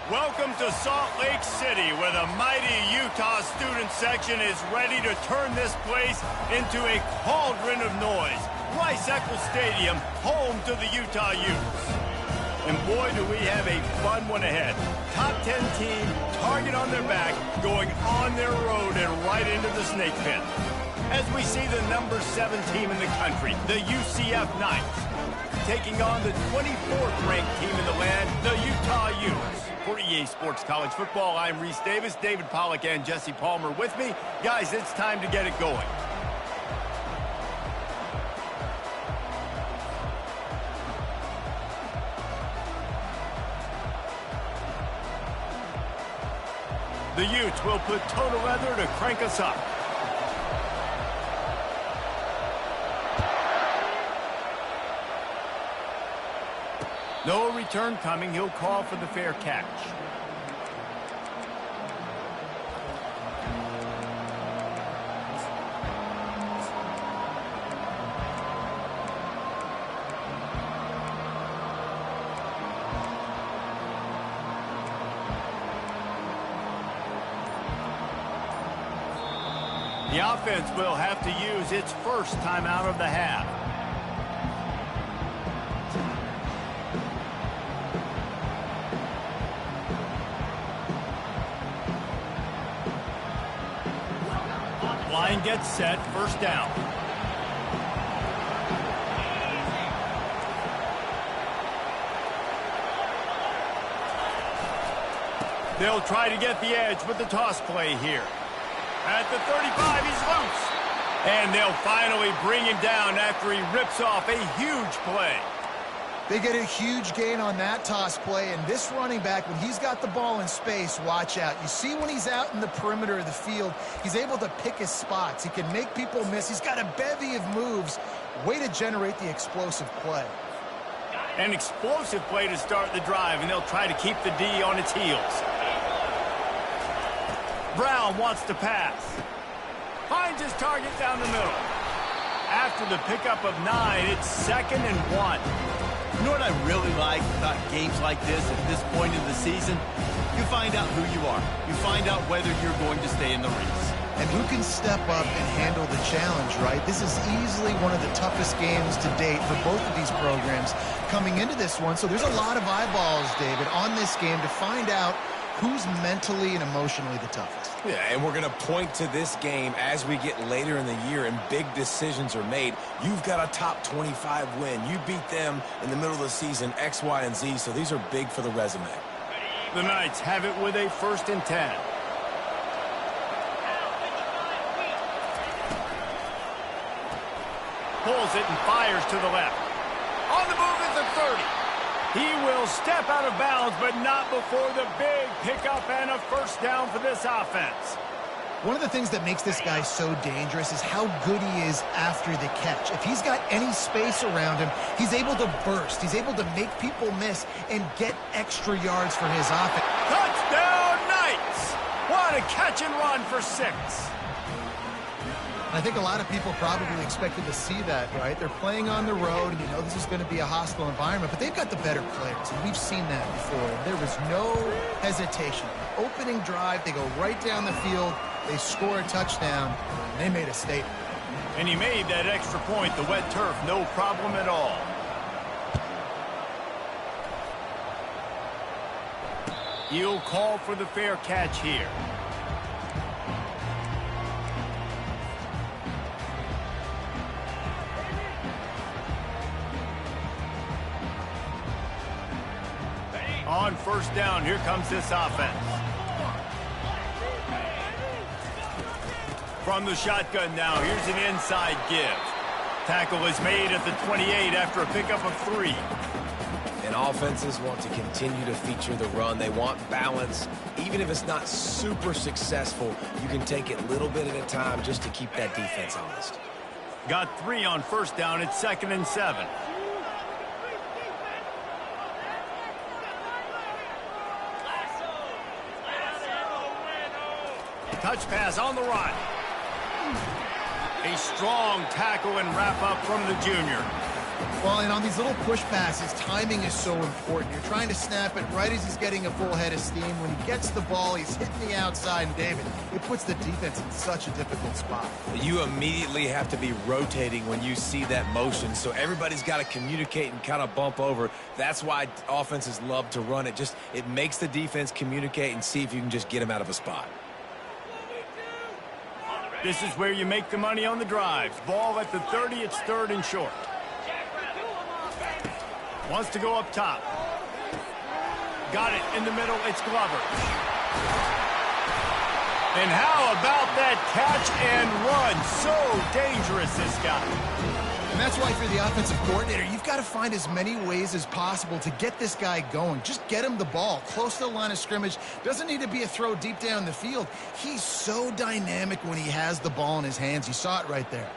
Welcome to Salt Lake City, where the mighty Utah student section is ready to turn this place into a cauldron of noise. Rice-Eccles Stadium, home to the Utah Utes. And boy, do we have a fun one ahead. Top 10 team, target on their back, going on their road and right into the snake pit. As we see the number 7 team in the country, the UCF Knights, taking on the 24th ranked team in the land, the Utah Utes. For EA Sports College Football, I'm Reese Davis, David Pollack and Jesse Palmer with me. Guys, it's time to get it going. The Utes will put total leather to crank us up. No return coming. He'll call for the fair catch. The offense will have to use its first timeout of the half. Line gets set, first down. They'll try to get the edge with the toss play here. At the 35, he's loose. And they'll finally bring him down after he rips off a huge play. They get a huge gain on that toss play, and this running back, when he's got the ball in space, watch out. You see when he's out in the perimeter of the field, he's able to pick his spots. He can make people miss. He's got a bevy of moves. Way to generate the explosive play. An explosive play to start the drive, and they'll try to keep the D on its heels. Brown wants to pass. Finds his target down the middle. After the pickup of 9, it's 2nd and 1. You know what I really like about games like this at this point in the season? You find out who you are. You find out whether you're going to stay in the race. And who can step up and handle the challenge, right? This is easily one of the toughest games to date for both of these programs coming into this one. So there's a lot of eyeballs, David, on this game to find out who's mentally and emotionally the toughest. Yeah, and we're going to point to this game as we get later in the year and big decisions are made. You've got a top 25 win. You beat them in the middle of the season, X, Y, and Z, so these are big for the resume. The Knights have it with a 1st and 10. Pulls it and fires to the left. On the move at the 30. He will step out of bounds, but not before the big pickup and a first down for this offense. One of the things that makes this guy so dangerous is how good he is after the catch. If he's got any space around him, he's able to burst. He's able to make people miss and get extra yards for his offense. Touchdown, Knights! What a catch and run for 6. I think a lot of people probably expected to see that, right? They're playing on the road, and you know this is going to be a hostile environment, but they've got the better players, and we've seen that before. There was no hesitation. Opening drive, they go right down the field, they score a touchdown, and they made a statement. And he made that extra point, the wet turf, no problem at all. He'll call for the fair catch here. On first down, here comes this offense. From the shotgun now, here's an inside give. Tackle is made at the 28 after a pickup of 3. And offenses want to continue to feature the run. They want balance. Even if it's not super successful, you can take it a little bit at a time just to keep that defense honest. Got 3 on first down at 2nd and 7. Touch pass on the run. A strong tackle and wrap up from the junior. Well, and on these little push passes, timing is so important. You're trying to snap it right as he's getting a full head of steam. When he gets the ball, he's hitting the outside, and David, it puts the defense in such a difficult spot. You immediately have to be rotating when you see that motion, so everybody's got to communicate and kind of bump over. That's why offenses love to run it. It makes the defense communicate and see if you can just get them out of a spot. This is where you make the money on the drives. Ball at the 30, it's 3rd and short. Wants to go up top. Got it in the middle, it's Glover. And how about that catch and run? So dangerous, this guy. And that's why for the offensive coordinator, you've got to find as many ways as possible to get this guy going. Just get him the ball close to the line of scrimmage. Doesn't need to be a throw deep down the field. He's so dynamic when he has the ball in his hands. You saw it right there.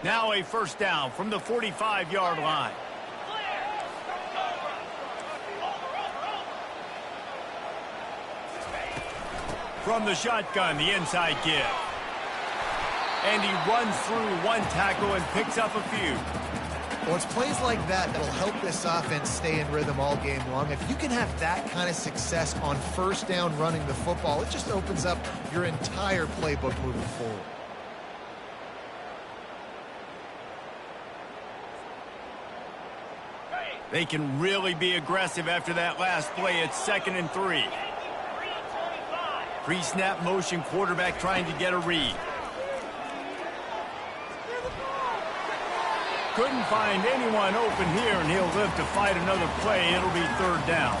Now a first down from the 45-yard line. From the shotgun, the inside give. And he runs through one tackle and picks up a few. Well, it's plays like that that'll help this offense stay in rhythm all game long. If you can have that kind of success on first down running the football, it just opens up your entire playbook moving forward. They can really be aggressive after that last play. It's 2nd and 3. Pre-snap motion, quarterback trying to get a read. Couldn't find anyone open here, and he'll live to fight another play. It'll be 3rd down.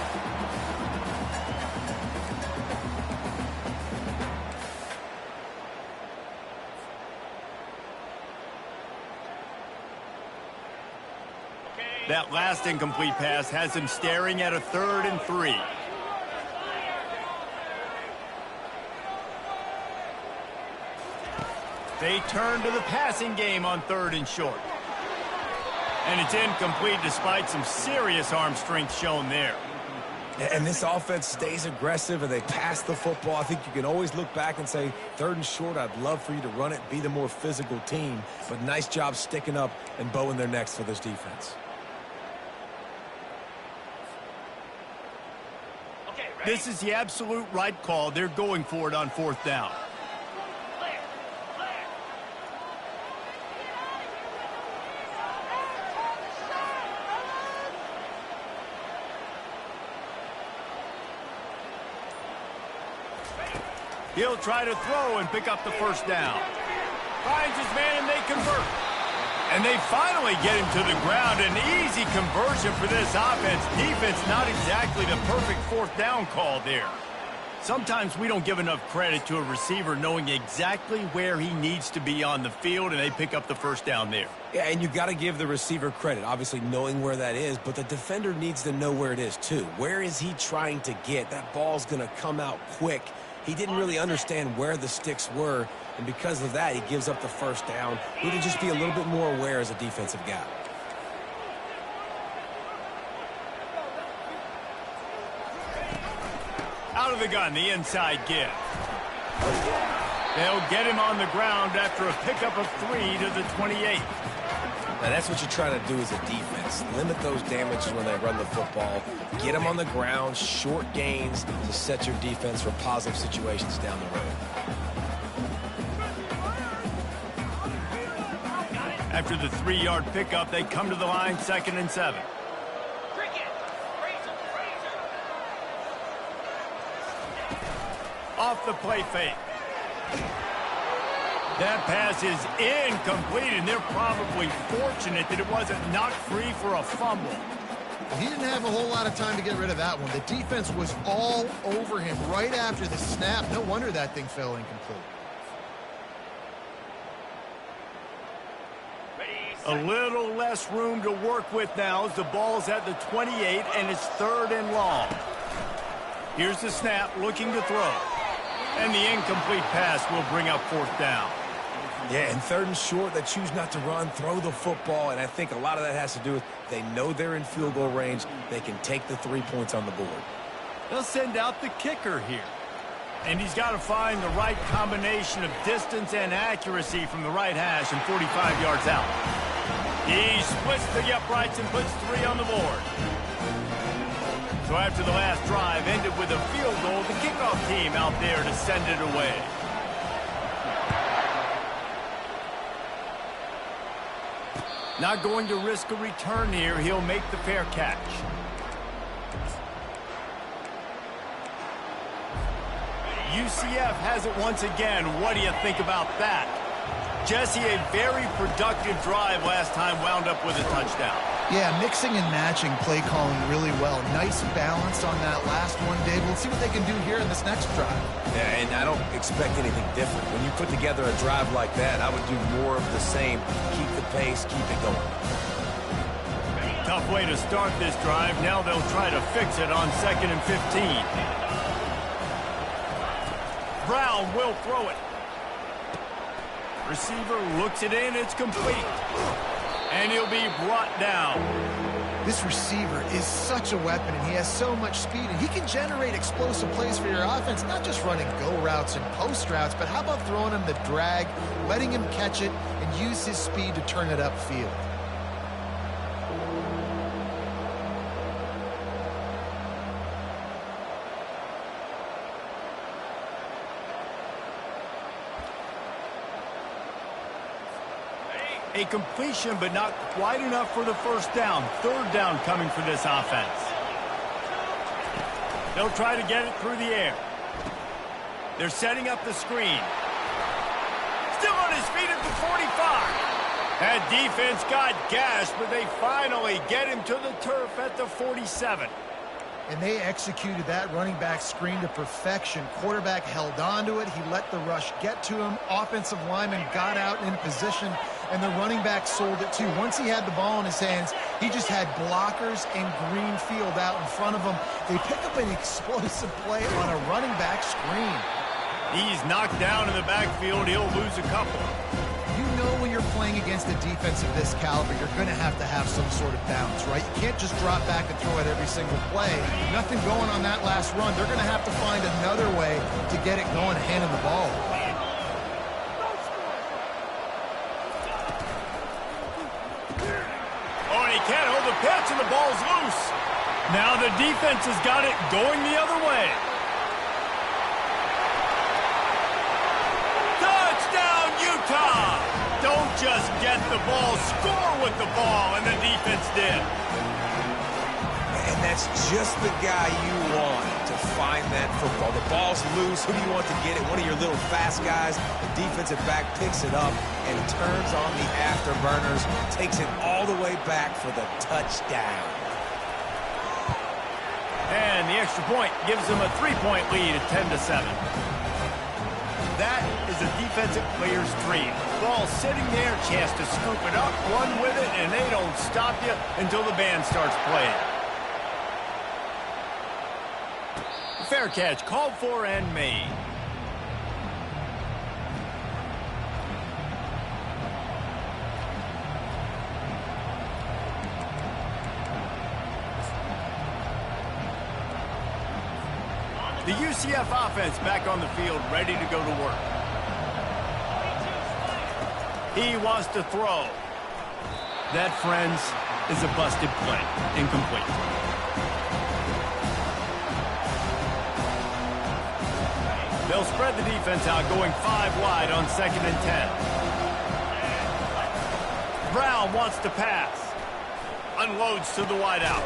That last incomplete pass has him staring at a 3rd and 3. They turn to the passing game on 3rd and short. And it's incomplete despite some serious arm strength shown there. And this offense stays aggressive and they pass the football. I think you can always look back and say, 3rd and short, I'd love for you to run it, be the more physical team. But nice job sticking up and bowing their necks for this defense. This is the absolute right call. They're going for it on 4th down. He'll try to throw and pick up the first down. Finds his man and they convert. And they finally get him to the ground. An easy conversion for this offense. Defense, not exactly the perfect 4th down call there. Sometimes we don't give enough credit to a receiver knowing exactly where he needs to be on the field, and they pick up the first down there. Yeah, and you got to give the receiver credit, obviously knowing where that is, but the defender needs to know where it is too. Where is he trying to get? That ball's going to come out quick. He didn't really understand where the sticks were, and because of that, he gives up the first down. Need to just be a little bit more aware as a defensive guy. Out of the gun, the inside give. They'll get him on the ground after a pickup of 3 to the 28. Now, that's what you're trying to do as a defense. Limit those damages when they run the football. Get them on the ground, short gains to set your defense for positive situations down the road. After the 3-yard pickup, they come to the line, 2nd and 7. Off the play fake. That pass is incomplete, and they're probably fortunate that it wasn't knocked free for a fumble. He didn't have a whole lot of time to get rid of that one. The defense was all over him right after the snap. No wonder that thing fell incomplete. A little less room to work with now as the ball's at the 28, and it's 3rd and long. Here's the snap, looking to throw. And the incomplete pass will bring up 4th down. Yeah, and 3rd and short, they choose not to run, throw the football, and I think a lot of that has to do with they know they're in field goal range. They can take the 3 points on the board. They'll send out the kicker here. And he's got to find the right combination of distance and accuracy from the right hash and 45 yards out. He splits the uprights and puts 3 on the board. So after the last drive ended with a field goal, the kickoff team out there to send it away. Not going to risk a return here. He'll make the fair catch. UCF has it once again. What do you think about that? Jesse, a very productive drive last time wound up with a touchdown. Yeah, mixing and matching play calling really well. Nice balance on that last one, Dave. We'll see what they can do here in this next drive. Yeah, and I don't expect anything different. When you put together a drive like that, I would do more of the same. Keep the pace, keep it going. Tough way to start this drive. Now they'll try to fix it on 2nd and 15. Brown will throw it. Receiver looks it in. It's complete. And he'll be brought down. This receiver is such a weapon, and he has so much speed, and he can generate explosive plays for your offense, not just running go routes and post routes, but how about throwing him the drag, letting him catch it, and use his speed to turn it upfield. A completion, but not quite enough for the first down. 3rd down coming for this offense. They'll try to get it through the air. They're setting up the screen. Still on his feet at the 45. That defense got gashed, but they finally get him to the turf at the 47. And they executed that running back screen to perfection. Quarterback held on to it. He let the rush get to him. Offensive lineman got out in position, and the running back sold it too. Once he had the ball in his hands, he just had blockers and green field out in front of him. They pick up an explosive play on a running back screen. He's knocked down in the backfield. He'll lose a couple. You know when you're playing against a defense of this caliber, you're going to have some sort of bounce, right? You can't just drop back and throw it every single play. Nothing going on that last run. They're going to have to find another way to get it going, handing the ball. Oh, and he can't hold the pitch, and the ball's loose. Now the defense has got it going the other way. Touchdown, Utah! Don't just get the ball, score with the ball, and the defense did. And that's just the guy you want to find that football. The ball's loose. Who do you want to get it? One of your little fast guys. The defensive back picks it up and turns on the afterburners, takes it all the way back for the touchdown. And the extra point gives them a 3-point lead at 10-7. That is a defensive player's dream. Ball sitting there, chance to scoop it up, run with it, and they don't stop you until the band starts playing. Fair catch called for and made. The UCF offense back on the field, ready to go to work. He wants to throw. That, friends, is a busted play. Incomplete. They'll spread the defense out, going 5 wide on 2nd and 10. Brown wants to pass. Unloads to the wideout.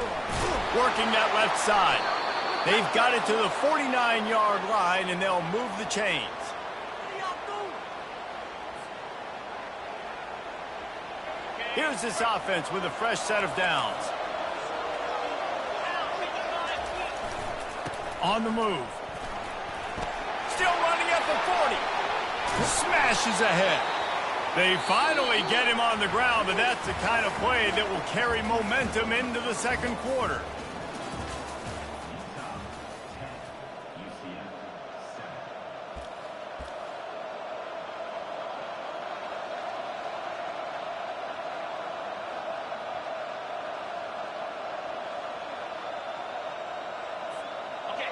Working that left side. They've got it to the 49-yard line, and they'll move the chains. Here's this offense with a fresh set of downs. On the move. Still running at the 40. Smashes ahead. They finally get him on the ground, but that's the kind of play that will carry momentum into the second quarter.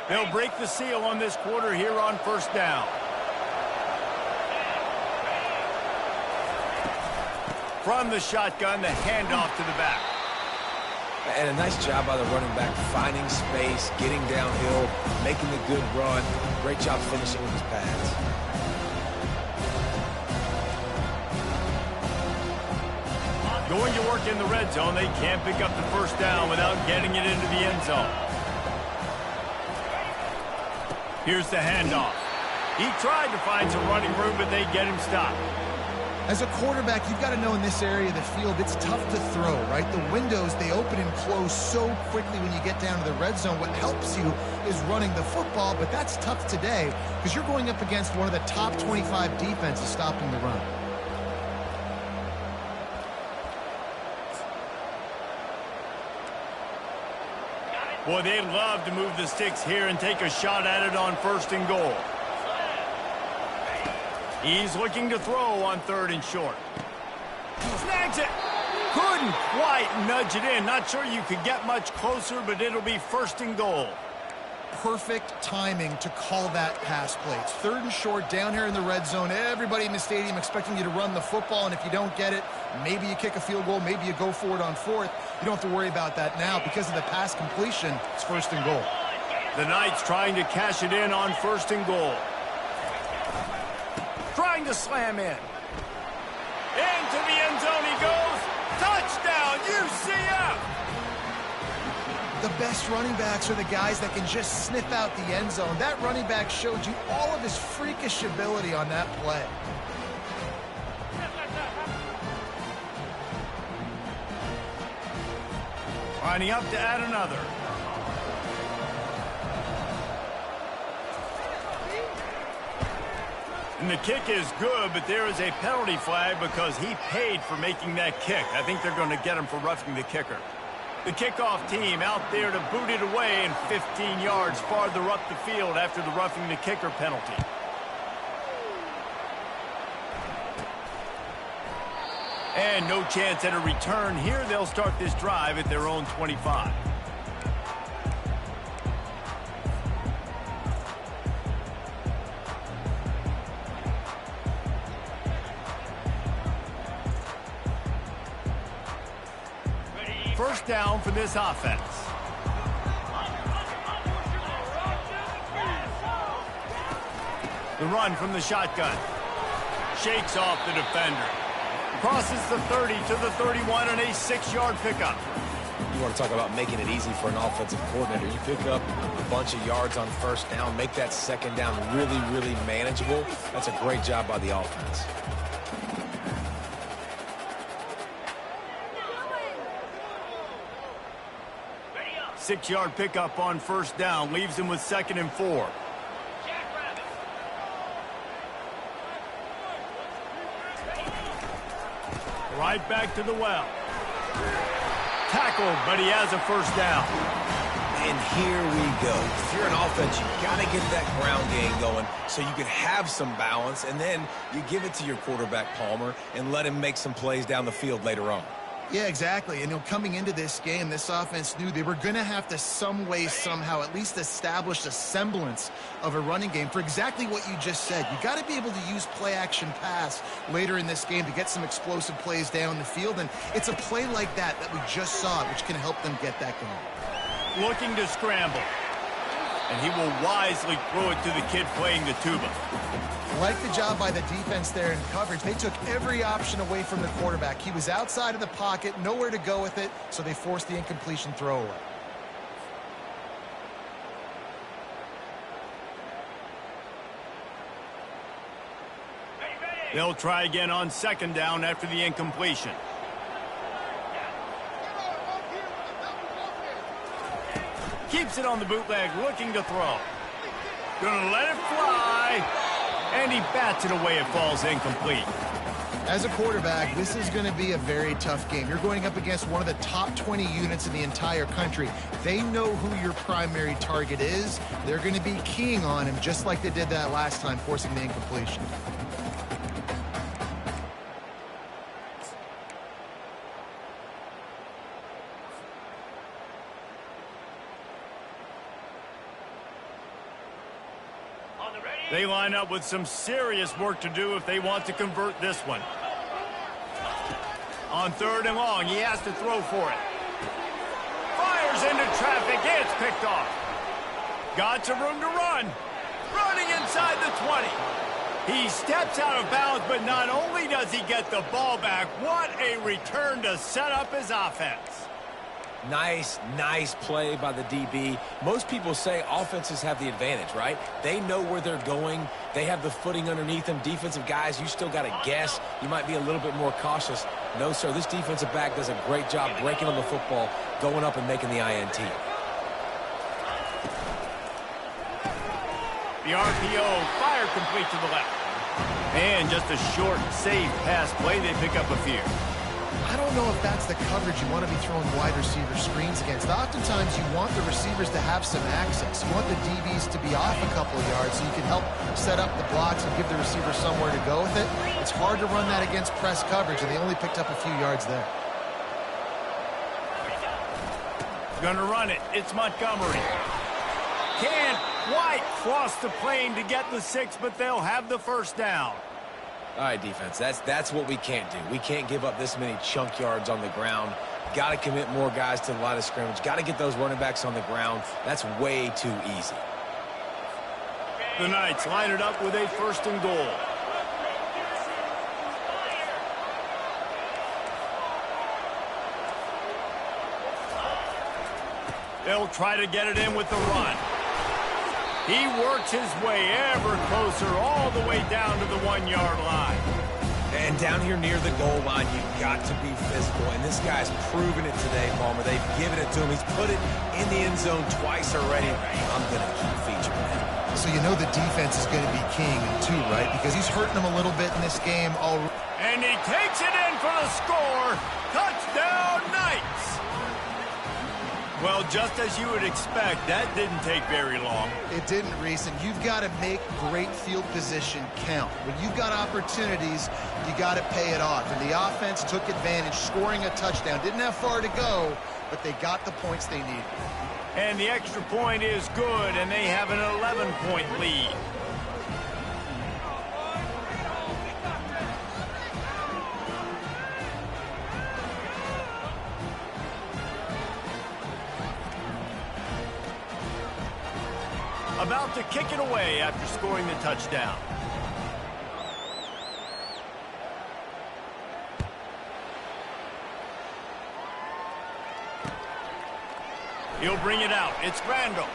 They'll break the seal on this quarter here on first down. From the shotgun, the handoff to the back. And a nice job by the running back, finding space, getting downhill, making a good run. Great job finishing with his pads. Going to work in the red zone, they can't pick up the first down without getting it into the end zone. Here's the handoff. He tried to find some running room, but they get him stopped. As a quarterback, you've got to know in this area of the field, it's tough to throw, right? The windows, they open and close so quickly when you get down to the red zone. What helps you is running the football, but that's tough today because you're going up against one of the top 25 defenses stopping the run. Boy, they'd love to move the sticks here and take a shot at it on first and goal. He's looking to throw on third and short. Snags it. Couldn't quite nudge it in. Not sure you could get much closer, but it'll be first and goal. Perfect timing to call that pass play. It's third and short down here in the red zone. Everybody in the stadium expecting you to run the football, and if you don't get it, maybe you kick a field goal, maybe you go for it on fourth. You don't have to worry about that now. Because of the pass completion, it's first and goal. The Knights trying to cash it in on first and goal. Trying to slam in. Into the end zone he goes. Touchdown, UCF! The best running backs are the guys that can just sniff out the end zone. That running back showed you all of his freakish ability on that play. Lining up to add another. And the kick is good, but there is a penalty flag because he paid for making that kick. I think they're going to get him for roughing the kicker. The kickoff team out there to boot it away and 15 yards farther up the field after the roughing the kicker penalty. And no chance at a return here. They'll start this drive at their own 25. First down for this offense. The run from the shotgun. Shakes off the defender. Crosses the 30 to the 31 and a 6-yard pickup. You want to talk about making it easy for an offensive coordinator. You pick up a bunch of yards on first down, make that second down really, really manageable. That's a great job by the offense. Six-yard pickup on first down. Leaves him with 2nd and 4. Right back to the well. Tackled, but he has a first down. And here we go. If you're an offense, you got to get that ground game going so you can have some balance, and then you give it to your quarterback, Palmer, and let him make some plays down the field later on. Yeah, exactly. And coming into this game, this offense knew they were going to have to some way, somehow, at least establish a semblance of a running game for exactly what you just said. You got to be able to use play-action pass later in this game to get some explosive plays down the field. And it's a play like that that we just saw, which can help them get that going. Looking to scramble. And he will wisely throw it to the kid playing the tuba. Like the job by the defense there in coverage. They took every option away from the quarterback. He was outside of the pocket, nowhere to go with it, so they forced the incompletion throwaway. They'll try again on 2nd down after the incompletion. Keeps it on the bootleg, looking to throw. Gonna let it fly. And he bats it away. It falls incomplete. As a quarterback, this is going to be a very tough game. You're going up against one of the top 20 units in the entire country. They know who your primary target is. They're going to be keying on him just like they did that last time, forcing the incompletion. They line up with some serious work to do if they want to convert this one. On 3rd and long, he has to throw for it. Fires into traffic. It's picked off. Got some room to run. Running inside the 20. He steps out of bounds, but not only does he get the ball back, what a return to set up his offense. Nice play by the DB. Most people say offenses have the advantage, right? They know where they're going. They have the footing underneath them. Defensive guys, you still got to guess. You might be a little bit more cautious. No, sir, this defensive back does a great job breaking on the football, going up and making the INT. The RPO fired complete to the left. And just a short, safe pass play. They pick up a few. I don't know if that's the coverage you want to be throwing wide receiver screens against. Oftentimes, you want the receivers to have some access. You want the DBs to be off a couple of yards so you can help set up the blocks and give the receiver somewhere to go with it. It's hard to run that against press coverage, and they only picked up a few yards there. Going to run it. It's Montgomery. Can't quite cross the plane to get the 6, but they'll have the first down. All right, defense, that's what we can't do. We can't give up this many chunk yards on the ground. Got to commit more guys to the line of scrimmage. Got to get those running backs on the ground. That's way too easy. The Knights line it up with a 1st and goal. They'll try to get it in with the run. He works his way ever closer all the way down to the 1-yard line. And down here near the goal line, you've got to be physical. And this guy's proven it today, Palmer. They've given it to him. He's put it in the end zone twice already. I'm going to keep featuring him. So you know the defense is going to be king, too, right? Because he's hurting them a little bit in this game already. And he takes it in for the score. Touchdown, Knights! Well, just as you would expect, that didn't take very long. It didn't, Reese, and you've got to make great field position count. When you've got opportunities, you got to pay it off. And the offense took advantage, scoring a touchdown. Didn't have far to go, but they got the points they needed. And the extra point is good, and they have an 11-point lead. About to kick it away after scoring the touchdown. He'll bring it out. It's Randall.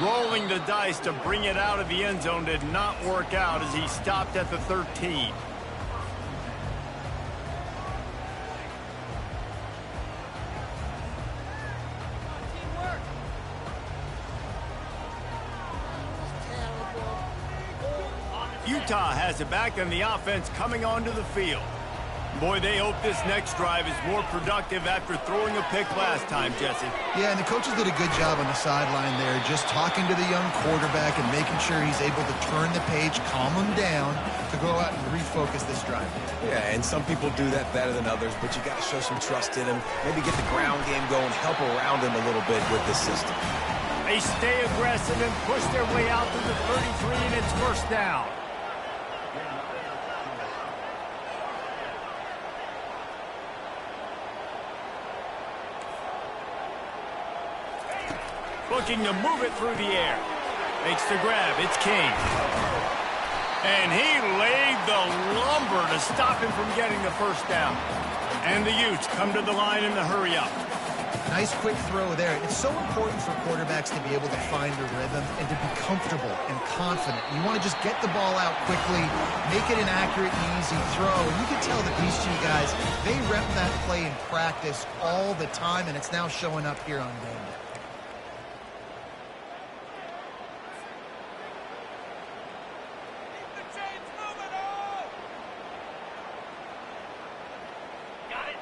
Rolling the dice to bring it out of the end zone did not work out as he stopped at the 13. Utah has it back, and the offense coming onto the field. Boy, they hope this next drive is more productive after throwing a pick last time, Jesse. Yeah, and the coaches did a good job on the sideline there, just talking to the young quarterback and making sure he's able to turn the page, calm him down, to go out and refocus this drive. Yeah, and some people do that better than others, but you got to show some trust in him. Maybe get the ground game going, help around him a little bit with this system. They stay aggressive and push their way out to the 33, and it's first down. Looking to move it through the air. Makes the grab. It's King. And he laid the lumber to stop him from getting the first down. And the Utes come to the line in the hurry up. Nice quick throw there. It's so important for quarterbacks to be able to find a rhythm and to be comfortable and confident. You want to just get the ball out quickly, make it an accurate and easy throw. And you can tell that these two guys, they rep that play in practice all the time, and it's now showing up here on game day.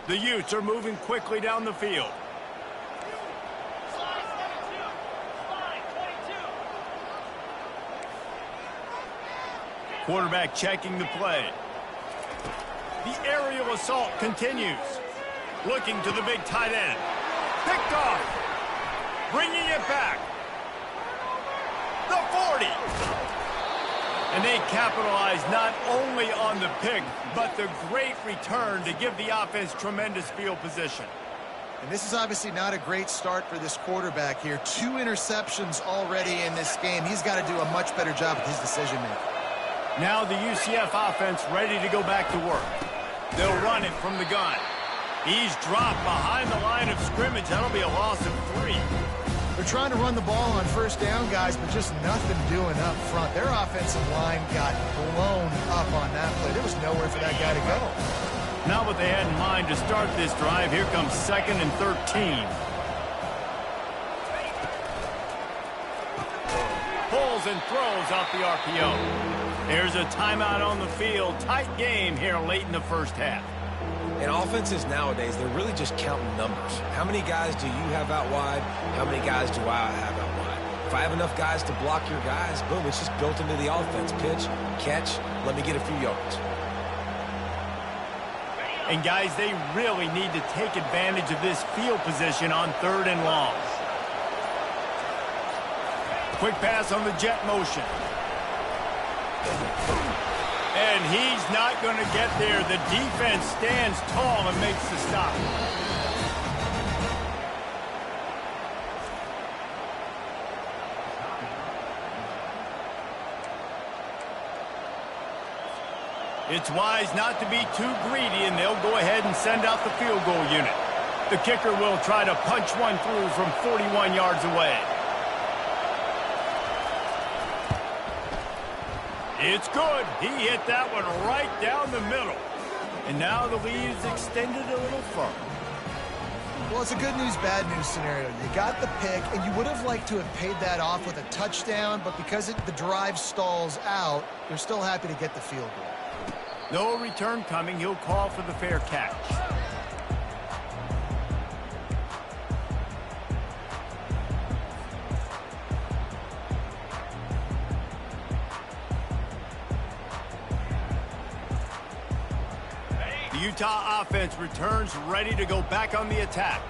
The Utes are moving quickly down the field. Quarterback checking the play. The aerial assault continues. Looking to the big tight end. Picked off. Bringing it back. the 40. And they capitalize not only on the pick, but the great return to give the offense tremendous field position. And this is obviously not a great start for this quarterback here. 2 interceptions already in this game. He's got to do a much better job with his decision-making. Now the UCF offense ready to go back to work. They'll run it from the gun. He's dropped behind the line of scrimmage. That'll be a loss of 3. They're trying to run the ball on first down, guys, but just nothing doing up front. Their offensive line got blown up on that play. There was nowhere for that guy to go. Not what they had in mind to start this drive. Here comes 2nd and 13. Pulls and throws off the RPO. There's a timeout on the field. Tight game here late in the first half. And offenses nowadays, they're really just counting numbers. How many guys do you have out wide? How many guys do I have out wide? If I have enough guys to block your guys, boom, it's just built into the offense. Pitch, catch, let me get a few yards. And guys, they really need to take advantage of this field position on 3rd and long. Quick pass on the jet motion. And he's not going to get there. The defense stands tall and makes the stop. It's wise not to be too greedy, and they'll go ahead and send out the field goal unit. The kicker will try to punch one through from 41 yards away. It's good. He hit that one right down the middle. And now the lead is extended a little further. Well, it's a good news, bad news scenario. You got the pick, and you would have liked to have paid that off with a touchdown, but because the drive stalls out, they're still happy to get the field goal. No return coming. He'll call for the fair catch. The Utah offense returns ready to go back on the attack.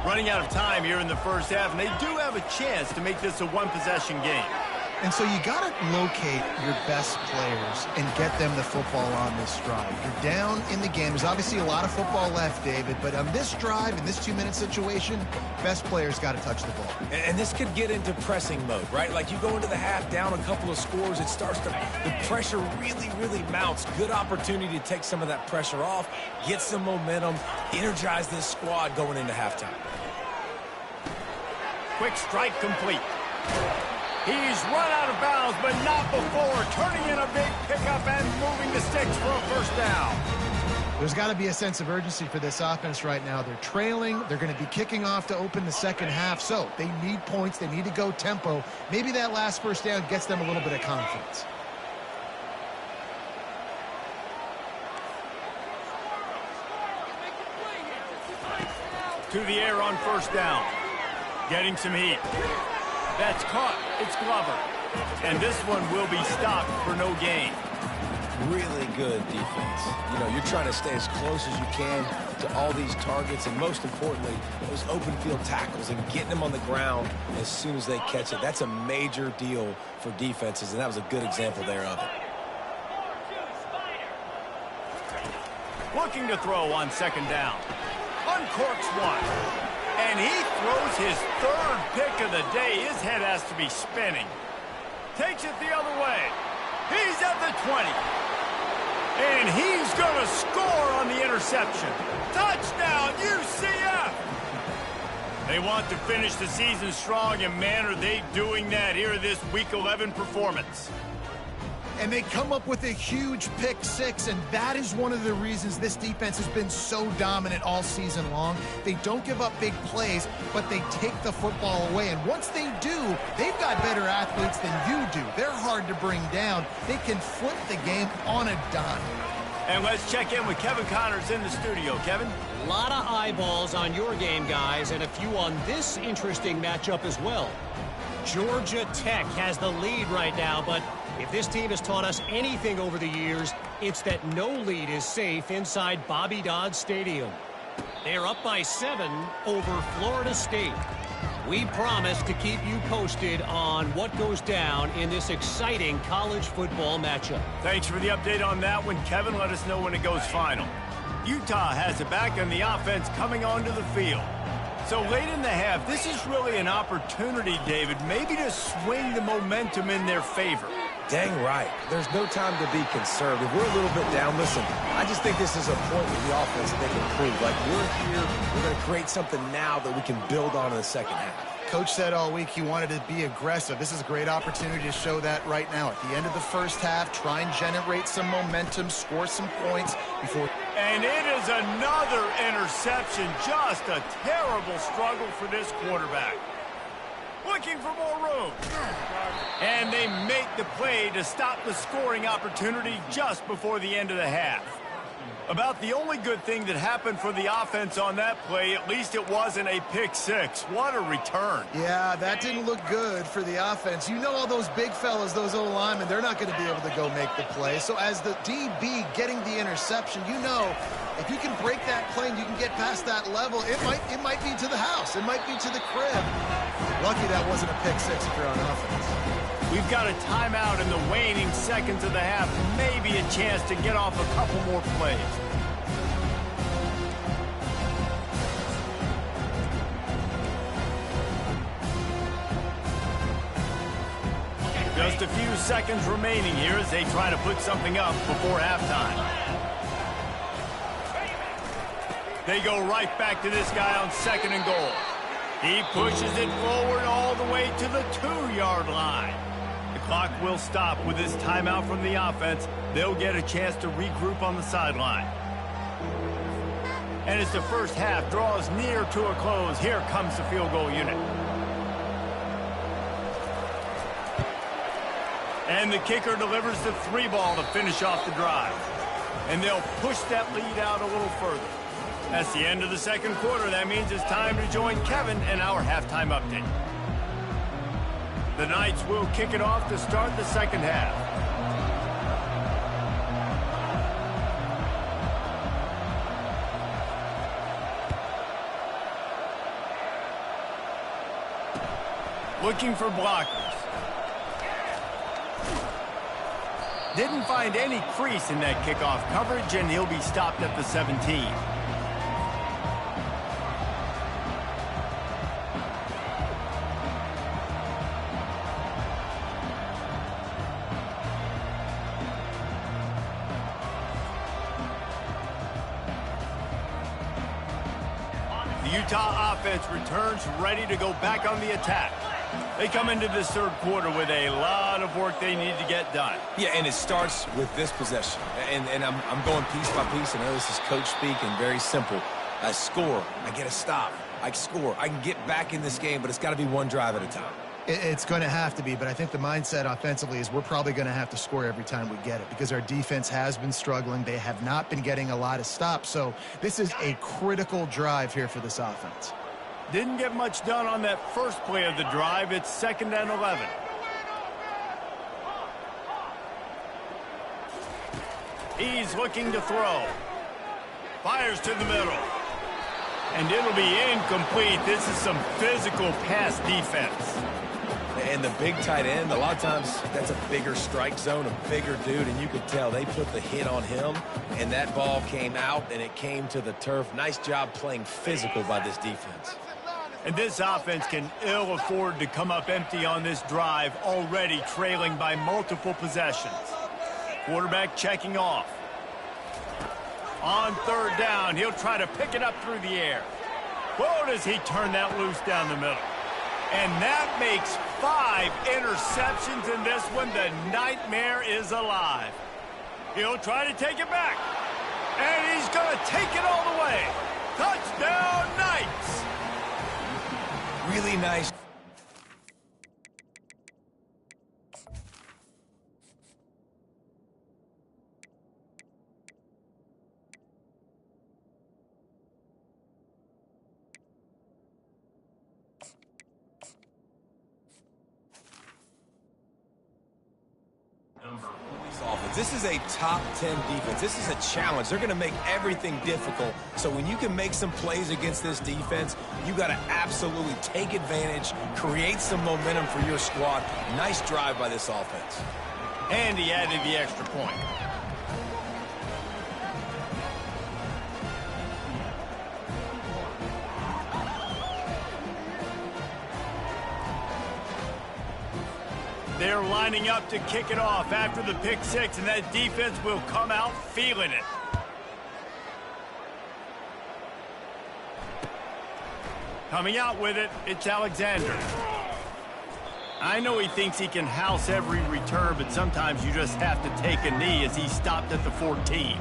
Running out of time here in the first half, and they do have a chance to make this a one-possession game. And so you got to locate your best players and get them the football on this drive. You're down in the game. There's obviously a lot of football left, David, but on this drive, in this 2-minute situation, best players got to touch the ball. And this could get into pressing mode, right? Like you go into the half down a couple of scores, it starts to, the pressure really, really mounts. Good opportunity to take some of that pressure off, get some momentum, energize this squad going into halftime. Quick strike complete. He's run out of bounds, but not before turning in a big pickup and moving the sticks for a first down. There's got to be a sense of urgency for this offense right now. They're trailing. They're going to be kicking off to open the second half, so they need points. They need to go tempo. Maybe that last first down gets them a little bit of confidence. To the air on first down. Getting some heat. That's caught. It's Glover. And this one will be stopped for no gain. Really good defense. You know, you're trying to stay as close as you can to all these targets, and most importantly, those open field tackles and getting them on the ground as soon as they catch it. That's a major deal for defenses, and that was a good example there of it. Looking to throw on second down. Uncorks one. And he throws his 3rd pick of the day. His head has to be spinning. Takes it the other way. He's at the 20. And he's going to score on the interception. Touchdown, UCF! They want to finish the season strong, and man, are they doing that here in this Week 11 performance. And they come up with a huge pick six, and that is one of the reasons this defense has been so dominant all season long. They don't give up big plays, but they take the football away. And once they do, they've got better athletes than you do. They're hard to bring down. They can flip the game on a dime. And let's check in with Kevin Connors in the studio. Kevin? A lot of eyeballs on your game, guys, and a few on this interesting matchup as well. Georgia Tech has the lead right now, but if this team has taught us anything over the years, it's that no lead is safe inside Bobby Dodd Stadium. They're up by 7 over Florida State. We promise to keep you posted on what goes down in this exciting college football matchup. Thanks for the update on that one, Kevin. Let us know when it goes final. Utah has it back and the offense coming onto the field. So late in the half, this is really an opportunity, David, maybe to swing the momentum in their favor. Dang right. There's no time to be conservative. We're a little bit down. Listen, I just think this is a point with the offense they can prove. Like, we're here, we're going to create something now that we can build on in the second half. Coach said all week he wanted to be aggressive. This is a great opportunity to show that right now. At the end of the first half, try and generate some momentum, score some points before... And it is another interception. Just a terrible struggle for this quarterback. Looking for more room. And they make the play to stop the scoring opportunity just before the end of the half. About the only good thing that happened for the offense on that play, at least it wasn't a pick six. What a return. Yeah, that didn't look good for the offense. You know all those big fellas, those old linemen, they're not going to be able to go make the play. So as the DB getting the interception, you know if you can break that plane, you can get past that level, it might be to the house. It might be to the crib. Lucky that wasn't a pick six if you're on offense. We've got a timeout in the waning seconds of the half. Maybe a chance to get off a couple more plays. Just a few seconds remaining here as they try to put something up before halftime. They go right back to this guy on 2nd and goal. He pushes it forward all the way to the 2-yard line. The clock will stop with this timeout from the offense. They'll get a chance to regroup on the sideline. And as the first half draws near to a close, here comes the field goal unit. And the kicker delivers the 3-ball to finish off the drive. And they'll push that lead out a little further. That's the end of the second quarter. That means it's time to join Kevin in our halftime update. The Knights will kick it off to start the second half. Looking for blockers. Didn't find any crease in that kickoff coverage, and he'll be stopped at the 17. The Utah offense returns ready to go back on the attack. They come into this third quarter with a lot of work they need to get done. Yeah, and it starts with this possession. And I'm going piece by piece. I know this is coach speak and very simple. I score. I get a stop. I score. I can get back in this game, but it's got to be one drive at a time. It's going to have to be, but I think the mindset offensively is we're probably going to have to score every time we get it because our defense has been struggling. They have not been getting a lot of stops. So this is a critical drive here for this offense. Didn't get much done on that first play of the drive. It's 2nd and 11. He's looking to throw. Fires to the middle. And it'll be incomplete. This is some physical pass defense. And the big tight end, a lot of times that's a bigger strike zone, a bigger dude, and you could tell they put the hit on him, and that ball came out, and it came to the turf. Nice job playing physical by this defense. And this offense can ill afford to come up empty on this drive, already trailing by multiple possessions. Quarterback checking off. On 3rd down, he'll try to pick it up through the air. Whoa, does he turn that loose down the middle. And that makes 5 interceptions in this one. The nightmare is alive. He'll try to take it back. And he's going to take it all the way. Touchdown, Knights! Really nice. offense. This is a top 10 defense. This is a challenge. They're going to make everything difficult. So when you can make some plays against this defense, you got to absolutely take advantage, create some momentum for your squad. Nice drive by this offense. And he added the extra point. They're lining up to kick it off after the pick six, and that defense will come out feeling it. Coming out with it, it's Alexander. I know he thinks he can house every return, but sometimes you just have to take a knee as he stopped at the 14.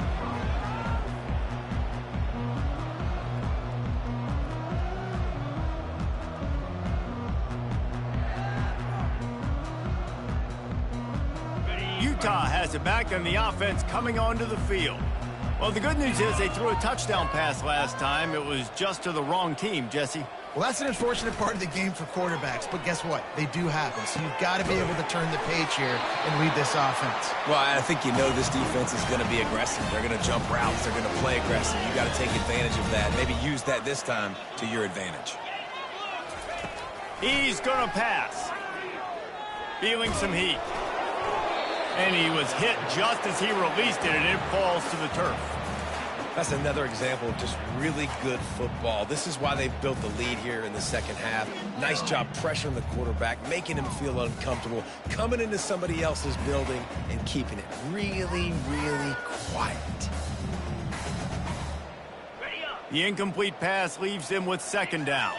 Utah has it back, and the offense coming onto the field. Well, the good news is they threw a touchdown pass last time. It was just to the wrong team, Jesse. Well, that's an unfortunate part of the game for quarterbacks, but guess what? They do happen, so you've got to be able to turn the page here and lead this offense. Well, I think you know this defense is going to be aggressive. They're going to jump routes. They're going to play aggressive. You got to take advantage of that. Maybe use that this time to your advantage. He's going to pass. Feeling some heat. And he was hit just as he released it, and it falls to the turf. That's another example of just really good football. This is why they've built the lead here in the second half. Nice job pressuring the quarterback, making him feel uncomfortable, coming into somebody else's building and keeping it really, really quiet. The incomplete pass leaves him with second down.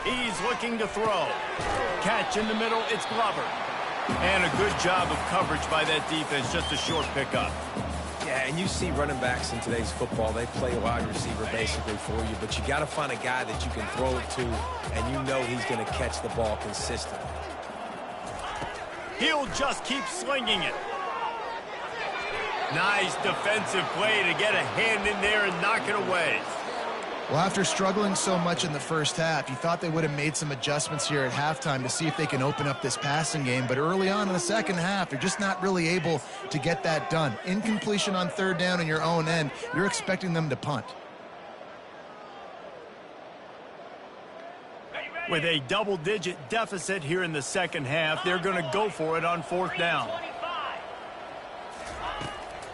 He's looking to throw. Catch in the middle, it's Glover. And a good job of coverage by that defense, just a short pickup. Yeah, and you see running backs in today's football, they play a wide receiver basically for you, but you got to find a guy that you can throw it to, and you know he's going to catch the ball consistently. He'll just keep slinging it. Nice defensive play to get a hand in there and knock it away. Well, after struggling so much in the first half, you thought they would have made some adjustments here at halftime to see if they can open up this passing game. But early on in the second half, they're just not really able to get that done. Incompletion on third down in your own end, you're expecting them to punt. With a double-digit deficit here in the second half, they're going to go for it on fourth down.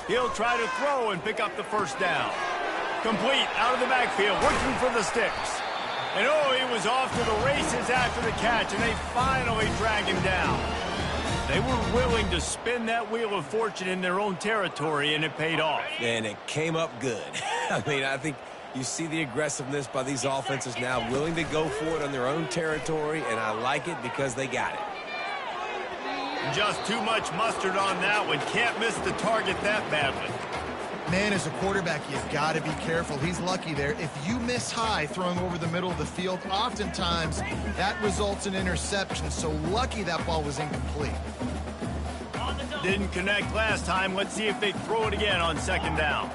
He'll try to throw and pick up the first down. Complete out of the backfield, working for the sticks. And oh, he was off to the races after the catch, and they finally drag him down. They were willing to spin that wheel of fortune in their own territory, and it paid off. And it came up good. I mean, I think you see the aggressiveness by these offenses now, willing to go for it on their own territory, and I like it because they got it. Just too much mustard on that one. Can't miss the target that badly. Man, as a quarterback, you've got to be careful. He's lucky there. If you miss high throwing over the middle of the field, oftentimes that results in interception. So lucky that ball was incomplete. Didn't connect last time. Let's see if they throw it again on second down.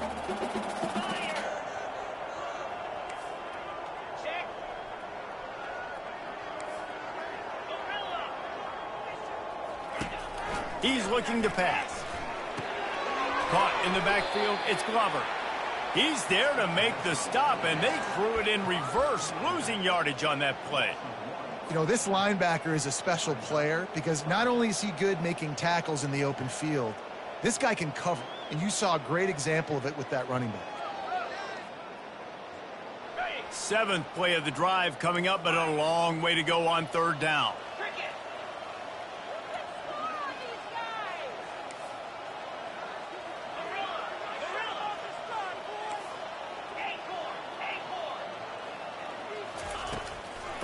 He's looking to pass. Caught in the backfield, it's Glover. He's there to make the stop, and they threw it in reverse, losing yardage on that play. You know, this linebacker is a special player because not only is he good making tackles in the open field, this guy can cover, and you saw a great example of it with that running back. Seventh play of the drive coming up, but a long way to go on third down.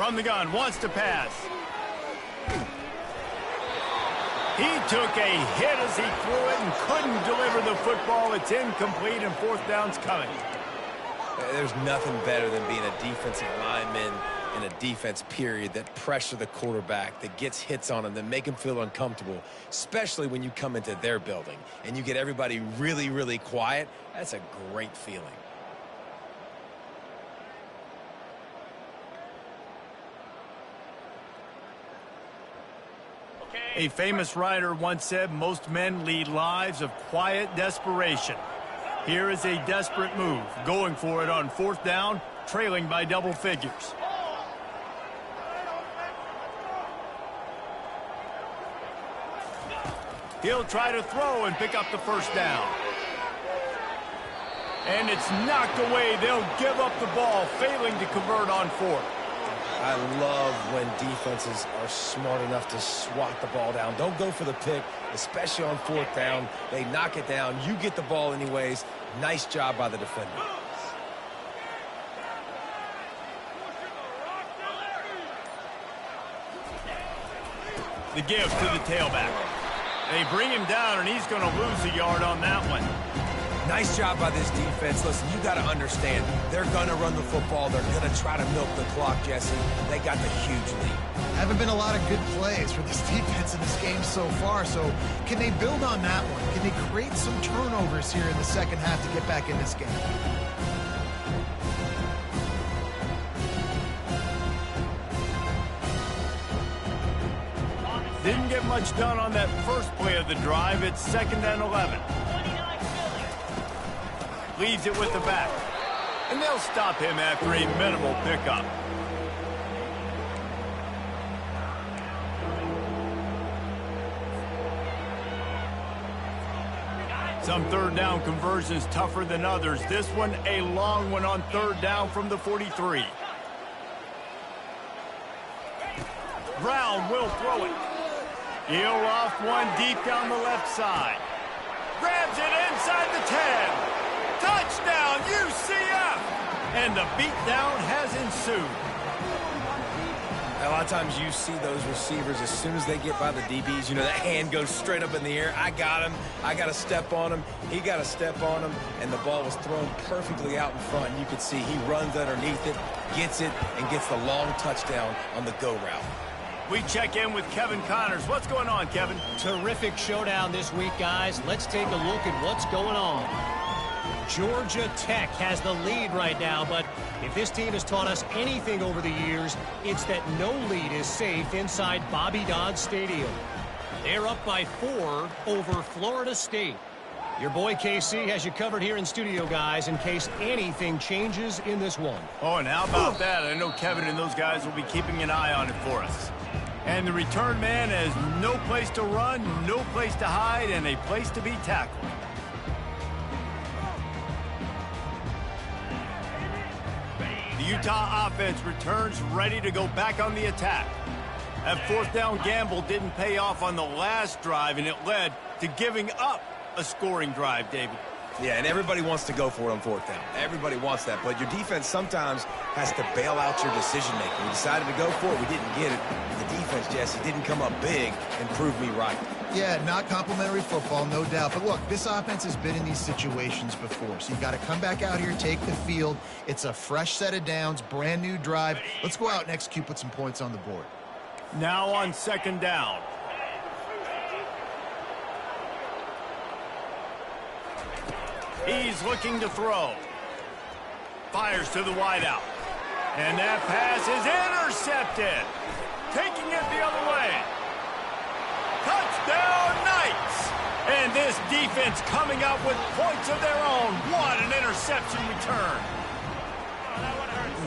From the gun, wants to pass. He took a hit as he threw it and couldn't deliver the football. It's incomplete, and fourth down's coming. There's nothing better than being a defensive lineman in a defense period that pressure the quarterback, that gets hits on him, that make him feel uncomfortable, especially when you come into their building and you get everybody really, really quiet. That's a great feeling. A famous writer once said most men lead lives of quiet desperation. Here is a desperate move, going for it on 4th down, trailing by double figures. He'll try to throw and pick up the 1st down. And it's knocked away. They'll give up the ball, failing to convert on 4th. I love when defenses are smart enough to swat the ball down. Don't go for the pick, especially on 4th down. They knock it down. You get the ball anyways. Nice job by the defender. The give to the tailback. They bring him down, and he's going to lose a yard on that one. Nice job by this defense. Listen, you got to understand, they're going to run the football. They're going to try to milk the clock, Jesse. They got the huge lead. Haven't been a lot of good plays for this defense in this game so far, so can they build on that one? Can they create some turnovers here in the second half to get back in this game? Didn't get much done on that first play of the drive. It's 2nd and 11. Leaves it with the back. And they'll stop him after a minimal pickup. Some 3rd down conversions tougher than others. This one a long one on 3rd down from the 43. Brown will throw it. He'll off one deep down the left side. Grabs it inside the 10. Touchdown, UCF! And the beatdown has ensued. A lot of times you see those receivers, as soon as they get by the DBs, you know, that hand goes straight up in the air. I got him. I got to step on him. He got to step on him. And the ball was thrown perfectly out in front. You could see he runs underneath it, gets it, and gets the long touchdown on the go route. We check in with Kevin Connors. What's going on, Kevin? Terrific showdown this week, guys. Let's take a look at what's going on. Georgia Tech has the lead right now, but if this team has taught us anything over the years, it's that no lead is safe inside Bobby Dodd Stadium. They're up by 4 over Florida State. Your boy KC has you covered here in studio, guys, in case anything changes in this one. Oh, and how about that? I know Kevin and those guys will be keeping an eye on it for us. And the return man has no place to run, no place to hide, and a place to be tackled. The Utah offense returns ready to go back on the attack. That 4th down gamble didn't pay off on the last drive, and it led to giving up a scoring drive, David. Yeah, and everybody wants to go for it on 4th down. Everybody wants that, but your defense sometimes has to bail out your decision-making. We decided to go for it. We didn't get it. The defense, Jesse, didn't come up big and prove me right. Yeah, not complimentary football, no doubt. But look, this offense has been in these situations before, so you got to come back out here, take the field. It's a fresh set of downs, brand new drive. Let's go out and execute, put some points on the board. Now on 2nd down. He's looking to throw. Fires to the wideout. And that pass is intercepted. Taking it the other way. Touchdown, Knights! And this defense coming up with points of their own. What an interception return.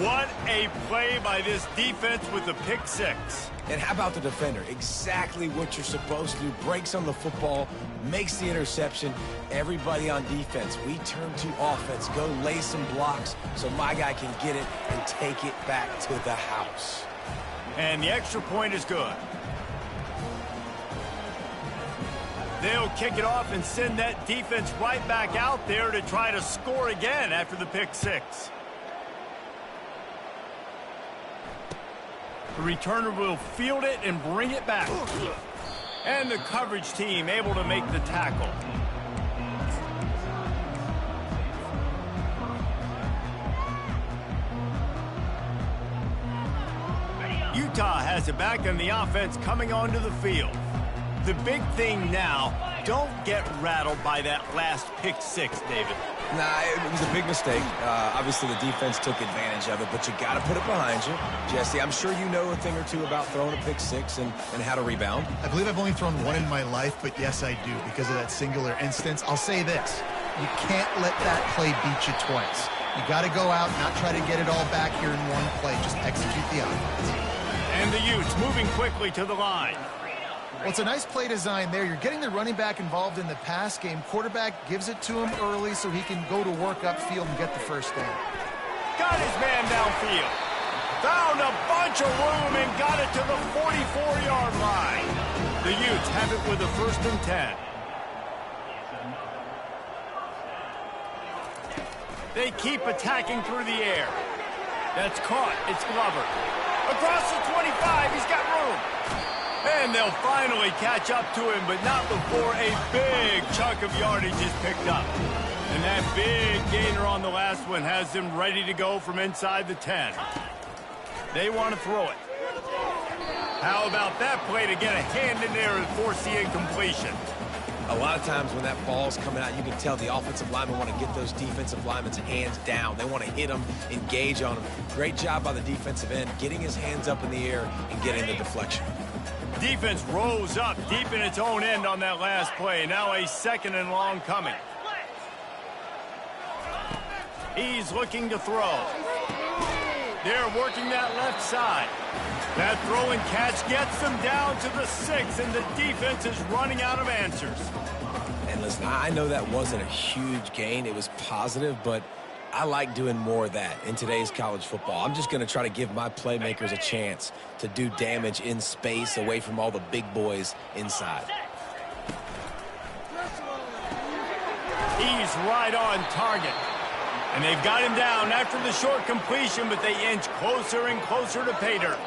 What a play by this defense with the pick 6. And how about the defender? Exactly what you're supposed to do. Breaks on the football, makes the interception. Everybody on defense, we turn to offense. Go lay some blocks so my guy can get it and take it back to the house. And the extra point is good. They'll kick it off and send that defense right back out there to try to score again after the pick 6. The returner will field it and bring it back. And the coverage team able to make the tackle. Utah has it back, and the offense coming onto the field. The big thing now, don't get rattled by that last pick six, David. Nah, it was a big mistake. Obviously, the defense took advantage of it, but you got to put it behind you. Jesse, I'm sure you know a thing or two about throwing a pick six and how to rebound. I believe I've only thrown one in my life, but yes, I do because of that singular instance. I'll say this. You can't let that play beat you twice. You got to go out and not try to get it all back here in one play. Just execute the offense. And the Utes moving quickly to the line. Well, it's a nice play design there. You're getting the running back involved in the pass game. Quarterback gives it to him early so he can go to work upfield and get the first down. Got his man downfield. Found a bunch of room and got it to the 44-yard line. The Utes have it with a 1st and 10. They keep attacking through the air. That's caught. It's Glover. Across the 25, he's got room. And they'll finally catch up to him, but not before a big chunk of yardage is picked up. And that big gainer on the last one has them ready to go from inside the 10. They want to throw it. How about that play to get a hand in there and force the incompletion? A lot of times when that ball's coming out, you can tell the offensive linemen want to get those defensive linemen's hands down. They want to hit them, engage on them. Great job by the defensive end, getting his hands up in the air and getting the deflection. Defense rose up deep in its own end on that last play. Now a 2nd and long coming. He's looking to throw. They're working that left side. That throw and catch gets them down to the 6, and the defense is running out of answers. And listen, I know that wasn't a huge gain. It was positive, but I like doing more of that in today's college football. I'm just going to try to give my playmakers a chance to do damage in space away from all the big boys inside. He's right on target. And they've got him down after the short completion, but they inch closer and closer to pay dirt.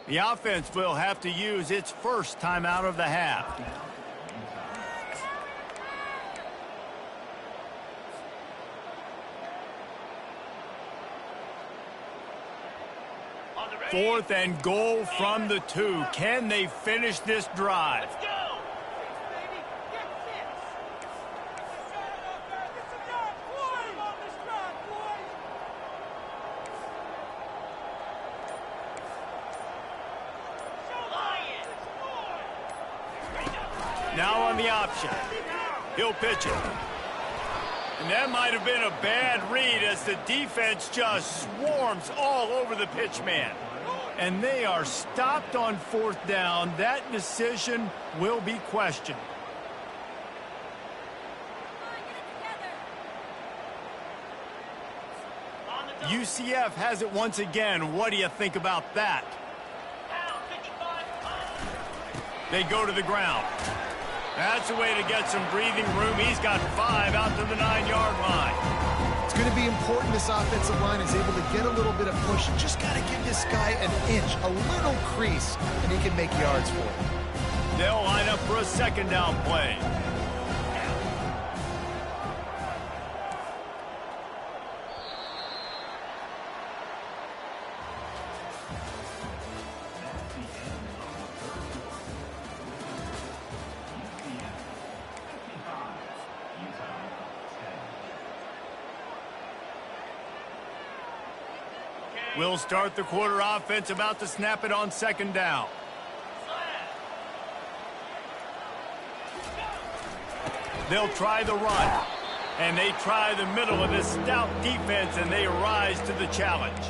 The offense will have to use its first timeout of the half. Fourth and goal from the 2. Can they finish this drive? Now on the option. He'll pitch it. And that might have been a bad read as the defense just swarms all over the pitch man. And they are stopped on 4th down. That decision will be questioned. UCF has it once again. What do you think about that? They go to the ground. That's a way to get some breathing room. He's got 5 out to the 9-yard line. It's going to be important this offensive line is able to get a little bit of push. You just got to give this guy an inch, a little crease, and he can make yards for it. They'll line up for a 2nd down play. We'll start the quarter offense, about to snap it on 2nd down. They'll try the run. And they try the middle of this stout defense, and they rise to the challenge.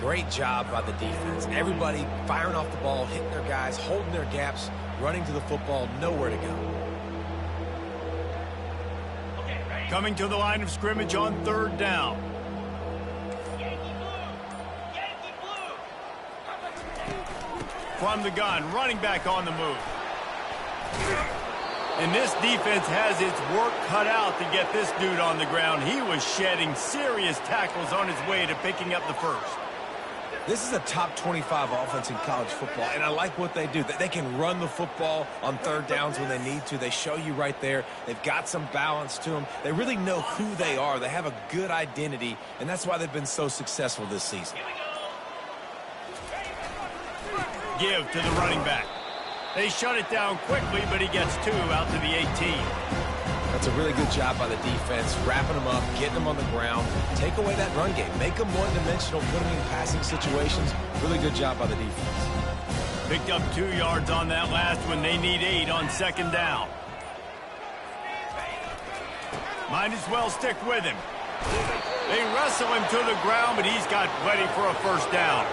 Great job by the defense. Everybody firing off the ball, hitting their guys, holding their gaps, running to the football, nowhere to go. Coming to the line of scrimmage on 3rd down. From the gun, running back on the move. And this defense has its work cut out to get this dude on the ground. He was shedding serious tackles on his way to picking up the first. This is a top 25 offense in college football, and I like what they do. They can run the football on third downs when they need to. They show you right there. They've got some balance to them. They really know who they are. They have a good identity, and that's why they've been so successful this season. Give to the running back. They shut it down quickly, but he gets 2 out to the 18. That's a really good job by the defense, wrapping them up, getting them on the ground. Take away that run game. Make them one-dimensional, put them in passing situations. Really good job by the defense. Picked up 2 yards on that last one. They need 8 on second down. Might as well stick with him. They wrestle him to the ground, but he's got plenty for a first down.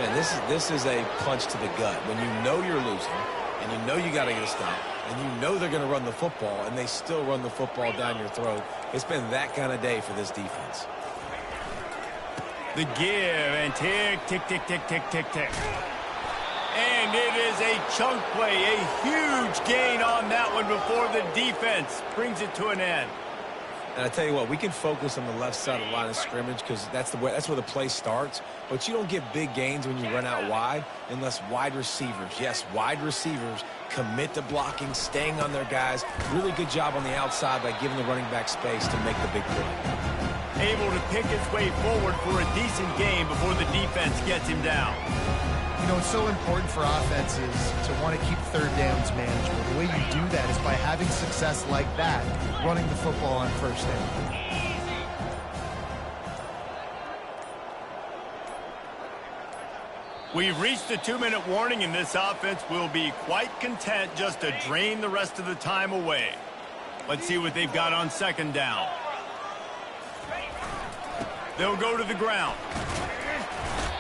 Man, this is a punch to the gut. When you know you're losing, and you know you got to get a stop, and you know they're going to run the football, and they still run the football down your throat. It's been that kind of day for this defense. The give, and tick, tick, tick, tick, tick, tick, tick. And it is a chunk play, a huge gain on that one before the defense brings it to an end. And I tell you what, we can focus on the left side of the line of scrimmage because that's where the play starts. But you don't get big gains when you run out wide unless wide receivers, yes, wide receivers, commit to blocking, staying on their guys. Really good job on the outside by giving the running back space to make the big play. Able to pick his way forward for a decent game before the defense gets him down. You know, it's so important for offenses to want to keep third downs manageable. The way you do that is by having success like that, running the football on first down. We've reached a 2-minute warning, and this offense will be quite content just to drain the rest of the time away. Let's see what they've got on second down. They'll go to the ground.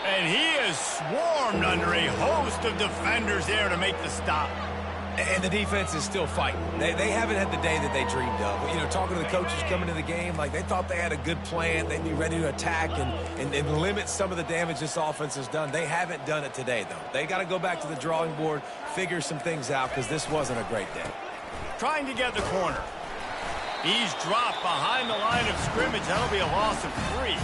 And he is swarmed under a host of defenders there to make the stop. And the defense is still fighting. They haven't had the day that they dreamed of. You know, talking to the coaches coming to the game, like they thought they had a good plan. They'd be ready to attack and limit some of the damage this offense has done. They haven't done it today, though. They got to go back to the drawing board, figure some things out, because this wasn't a great day. Trying to get the corner. He's dropped behind the line of scrimmage. That'll be a loss of 3.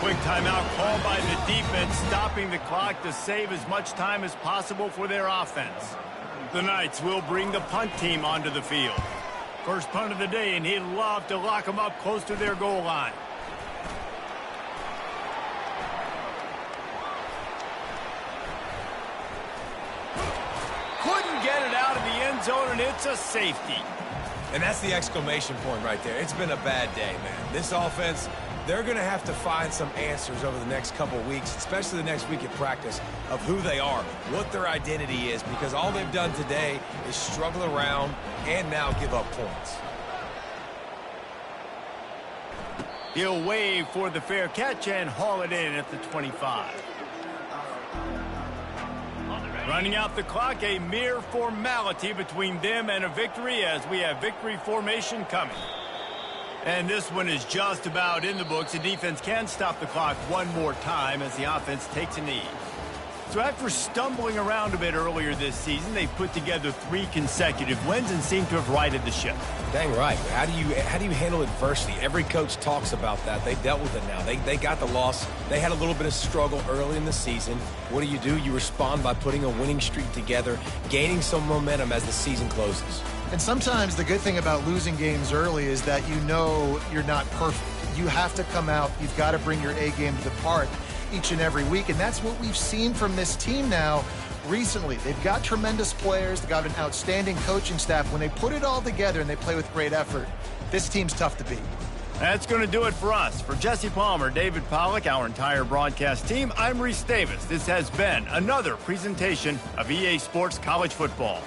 Quick timeout called by the defense, stopping the clock to save as much time as possible for their offense. The Knights will bring the punt team onto the field. First punt of the day, and he'd love to lock them up close to their goal line. Couldn't get it out of the end zone, and it's a safety. And that's the exclamation point right there. It's been a bad day, man. This offense, they're going to have to find some answers over the next couple of weeks, especially the next week at practice, of who they are, what their identity is, because all they've done today is struggle around and now give up points. He'll wave for the fair catch and haul it in at the 25. Running out the clock, a mere formality between them and a victory as we have victory formation coming. And this one is just about in the books. The defense can stop the clock one more time as the offense takes a knee. So after stumbling around a bit earlier this season, they've put together 3 consecutive wins and seem to have righted the ship. Dang right. How do you handle adversity? Every coach talks about that. They dealt with it now. They got the loss. They had a little bit of struggle early in the season. What do? You respond by putting a winning streak together, gaining some momentum as the season closes. And sometimes the good thing about losing games early is that you know you're not perfect. You have to come out. You've got to bring your A game to the park each and every week, and that's what we've seen from this team now recently. They've got tremendous players. They've got an outstanding coaching staff. When they put it all together and they play with great effort, this team's tough to beat. That's going to do it for us. For Jesse Palmer, David Pollack, our entire broadcast team, I'm Reese Davis. This has been another presentation of EA Sports College Football.